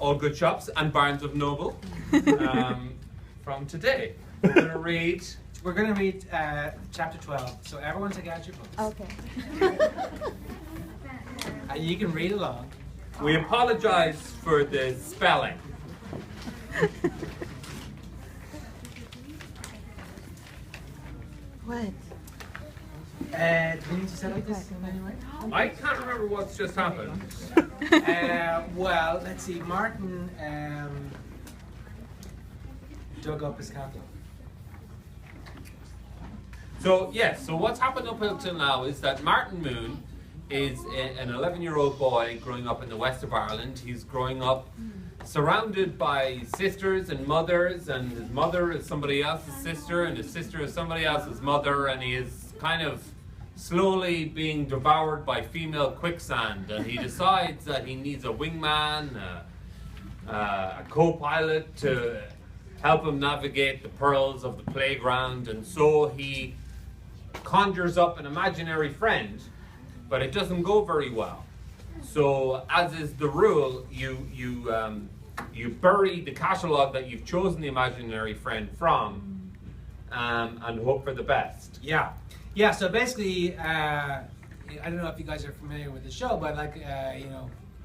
all good shops and Barnes of Noble from today. We're going to read... We're going to read chapter 12, so everyone take out your books. Okay. You can read along. We apologize for the spelling. What? Do we need to set up this in any way? I can't remember what's just happened. Well, let's see. Martin dug up his catalog. So, yes, so what's happened up until now is that Martin Moone is an 11-year-old boy growing up in the west of Ireland. He's growing up surrounded by sisters and mothers, and his mother is somebody else's sister, and his sister is somebody else's mother, and he is kind of slowly being devoured by female quicksand, and he decides that he needs a wingman, a co-pilot to help him navigate the pearls of the playground, and so he conjures up an imaginary friend, but it doesn't go very well. So, as is the rule, you bury the catalogue that you've chosen the imaginary friend from, and hope for the best. Yeah. Yeah, so basically, I don't know if you guys are familiar with the show, but like,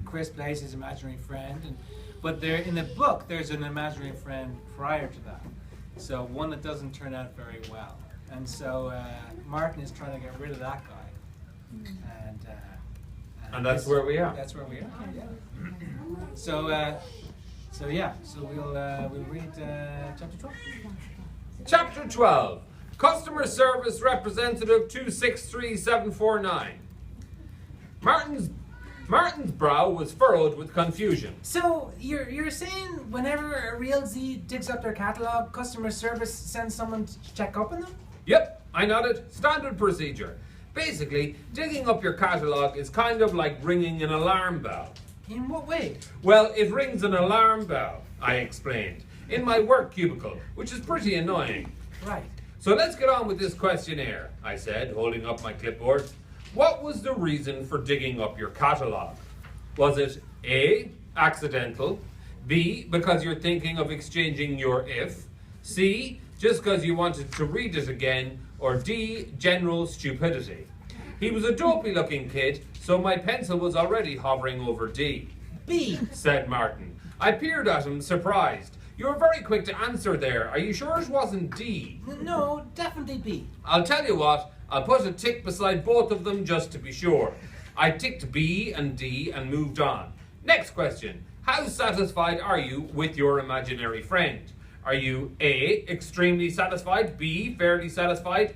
Chris plays his imaginary friend, but there in the book, there's an imaginary friend prior to that. So one that doesn't turn out very well. And so Martin is trying to get rid of that guy. And that's where we are. That's where we are, yeah. So we'll read chapter 12. Chapter 12. Customer Service Representative 263749. Martin's brow was furrowed with confusion. So you're saying whenever a real Z digs up their catalog, customer service sends someone to check up on them? Yep, I nodded. Standard procedure. Basically, digging up your catalogue is kind of like ringing an alarm bell. In what way? Well, it rings an alarm bell, I explained, in my work cubicle, which is pretty annoying. Right. So let's get on with this questionnaire, I said, holding up my clipboard. What was the reason for digging up your catalogue? Was it A, accidental, B, because you're thinking of exchanging your if, C, just because you wanted to read it again, or D, general stupidity? He was a dopey-looking kid, so my pencil was already hovering over D. B, said Martin. I peered at him, surprised. You were very quick to answer there. Are you sure it wasn't D? No, definitely B. I'll tell you what, I'll put a tick beside both of them just to be sure. I ticked B and D and moved on. Next question. How satisfied are you with your imaginary friend? Are you A, extremely satisfied, B, fairly satisfied,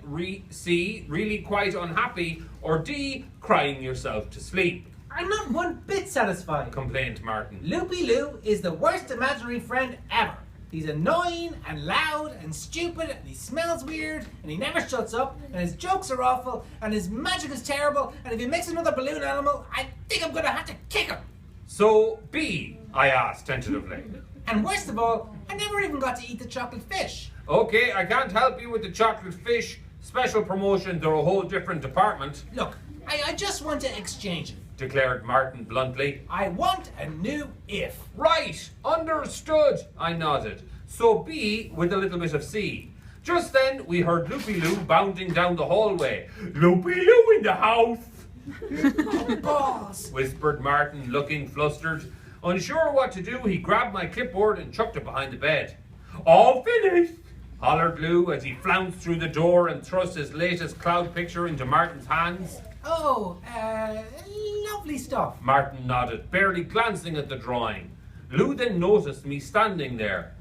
C, really quite unhappy, or D, crying yourself to sleep? I'm not one bit satisfied, complained Martin. Loopy Loo is the worst imaginary friend ever. He's annoying and loud and stupid, and he smells weird, and he never shuts up, and his jokes are awful, and his magic is terrible, and if he makes another balloon animal, I think I'm gonna have to kick him. So B, I asked tentatively. And worst of all, I never even got to eat the chocolate fish. Okay, I can't help you with the chocolate fish. Special promotion, they're a whole different department. Look, I just want to exchange it, declared Martin bluntly. I want a new if. Right, understood, I nodded. So B with a little bit of C. Just then we heard Loopy Loo bounding down the hallway. Loopy Loo in the house! Oh, balls! Whispered Martin, looking flustered. Unsure what to do, he grabbed my clipboard and chucked it behind the bed. All finished! Hollered Lou as he flounced through the door and thrust his latest cloud picture into Martin's hands. Oh, lovely stuff. Martin nodded, barely glancing at the drawing. Lou then noticed me standing there.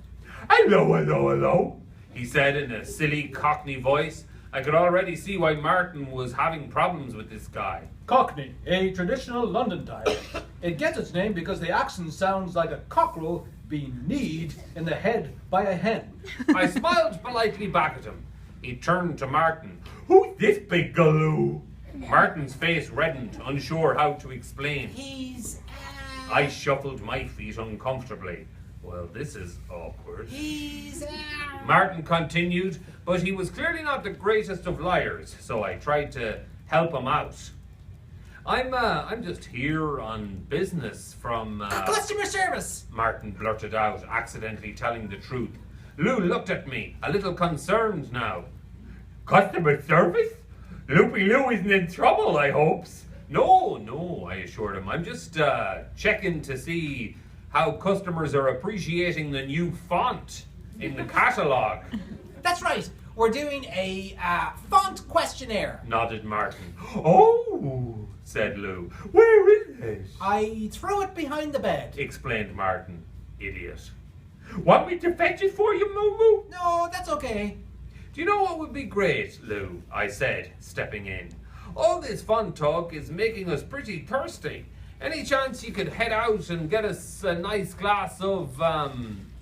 Hello, hello, hello, he said in a silly Cockney voice. I could already see why Martin was having problems with this guy. Cockney, a traditional London dialect. It gets its name because the accent sounds like a cockerel being kneed in the head by a hen. I smiled politely back at him. He turned to Martin. Who's this big galoo? Martin's face reddened, unsure how to explain. He's, I shuffled my feet uncomfortably. Well, this is awkward. He's, Martin continued, but he was clearly not the greatest of liars, so I tried to help him out. I'm just here on business from, Customer service! Martin blurted out, accidentally telling the truth. Lou looked at me, a little concerned now. Customer service? Loopy Lou isn't in trouble, I hopes. No, I assured him. I'm just checking to see how customers are appreciating the new font in the catalogue. That's right. We're doing a font questionnaire. Nodded Martin. Oh, said Lou. Where is it? I threw it behind the bed. Explained Martin. Idiot. Want me to fetch it for you, Moo Moo? No, that's okay. Do you know what would be great, Lou? I said, stepping in. All this fun talk is making us pretty thirsty. Any chance you could head out and get us a nice glass of,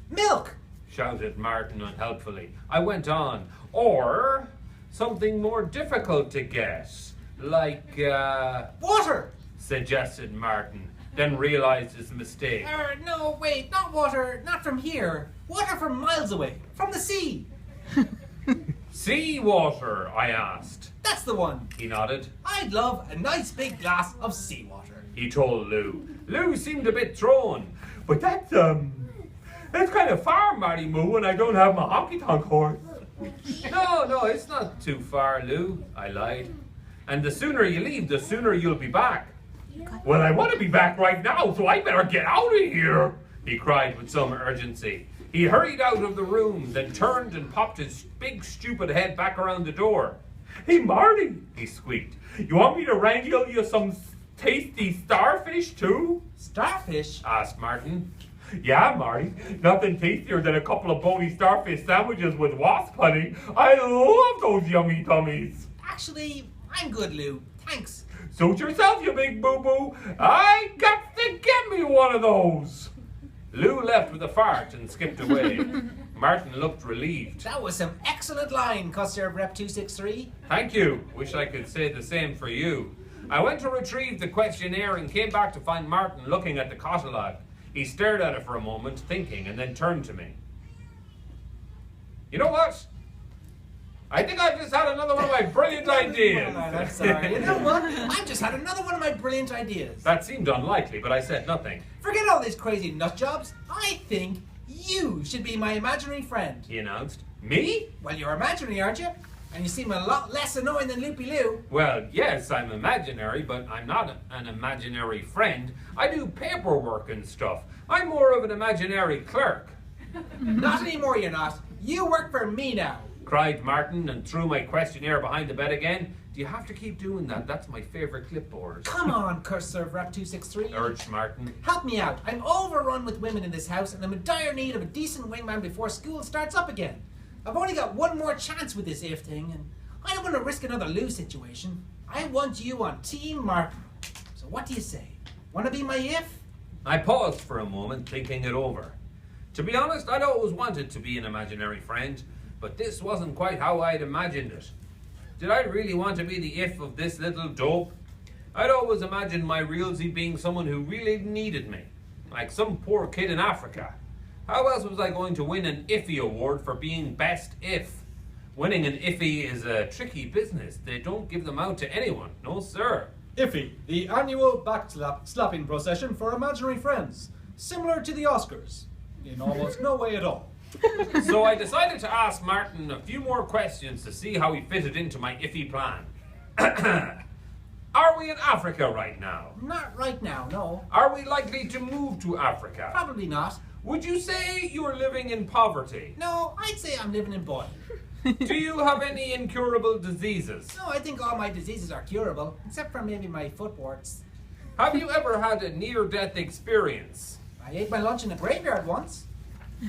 Milk! shouted Martin unhelpfully. I went on. Or something more difficult to get, like, Water! suggested Martin, then realized his mistake. No, wait, not water, not from here. Water from miles away, from the sea. Sea water, I asked. That's the one. He nodded. I'd love a nice big glass of seawater. He told Lou. Lou seemed a bit thrown. But that's kind of far, Marty Moo, and I don't have my honky-tonk horse. No, it's not too far, Lou, I lied. And the sooner you leave, the sooner you'll be back. Well, I want to be back right now, so I better get out of here, he cried with some urgency. He hurried out of the room, then turned and popped his big stupid head back around the door. Hey, Marty, he squeaked. You want me to wrangle you some tasty starfish, too? Starfish? Asked Martin. Yeah, Marty. Nothing tastier than a couple of bony starfish sandwiches with wasp honey. I love those yummy tummies. Actually, I'm good, Lou. Thanks. Suit yourself, you big boo-boo. I got to get me one of those. Lou left with a fart and skipped away. Martin looked relieved. That was some excellent line, Custer Rep 263. Thank you. Wish I could say the same for you. I went to retrieve the questionnaire and came back to find Martin looking at the catalogue. He stared at it for a moment, thinking, and then turned to me. You know what? I think I've just had another one of my brilliant ideas. I'm sorry. You know what? I've just had another one of my brilliant ideas. That seemed unlikely, but I said nothing. Forget all these crazy nut jobs. I think you should be my imaginary friend. He announced. Me? Well, you're imaginary, aren't you? And you seem a lot less annoying than Loopy Lou. Well, yes, I'm imaginary, but I'm not an imaginary friend. I do paperwork and stuff. I'm more of an imaginary clerk. Not anymore, you're not. You work for me now. Cried Martin and threw my questionnaire behind the bed again. Do you have to keep doing that? That's my favourite clipboard. Come on, Cursor Rep 263. Urged Martin. Help me out. I'm overrun with women in this house and I'm in dire need of a decent wingman before school starts up again. I've only got one more chance with this if thing and I don't want to risk another Lou situation. I want you on Team Martin. So what do you say? Want to be my if? I paused for a moment, thinking it over. To be honest, I'd always wanted to be an imaginary friend, but this wasn't quite how I'd imagined it. Did I really want to be the if of this little dope? I'd always imagined my realsy being someone who really needed me, like some poor kid in Africa. How else was I going to win an Iffy award for being best if? Winning an Iffy is a tricky business. They don't give them out to anyone. No, sir. Iffy, the annual slapping procession for imaginary friends, similar to the Oscars, in almost no way at all. So I decided to ask Martin a few more questions to see how he fitted into my Iffy plan. Are we in Africa right now? Not right now, no. Are we likely to move to Africa? Probably not. Would you say you're living in poverty? No, I'd say I'm living in Boy. Do you have any incurable diseases? No, I think all my diseases are curable, except for maybe my foot warts. Have you ever had a near-death experience? I ate my lunch in a graveyard once.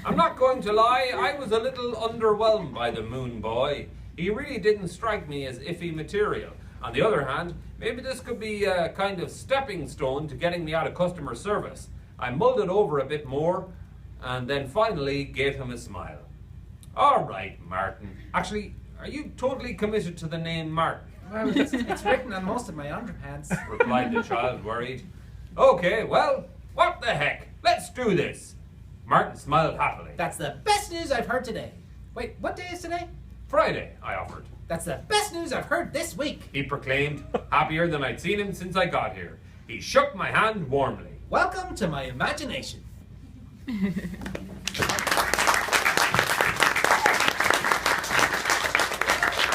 I'm not going to lie, I was a little underwhelmed by the Moone Boy. He really didn't strike me as Iffy material. On the other hand, maybe this could be a kind of stepping stone to getting me out of customer service. I mulled it over a bit more, and then finally gave him a smile. All right, Martin. Actually, are you totally committed to the name Martin? Well, it's written on most of my underpants. Replied the child, worried. Okay, well, what the heck? Let's do this. Martin smiled happily. That's the best news I've heard today. Wait, what day is today? Friday, I offered. That's the best news I've heard this week. He proclaimed, happier than I'd seen him since I got here. He shook my hand warmly. Welcome to my imagination.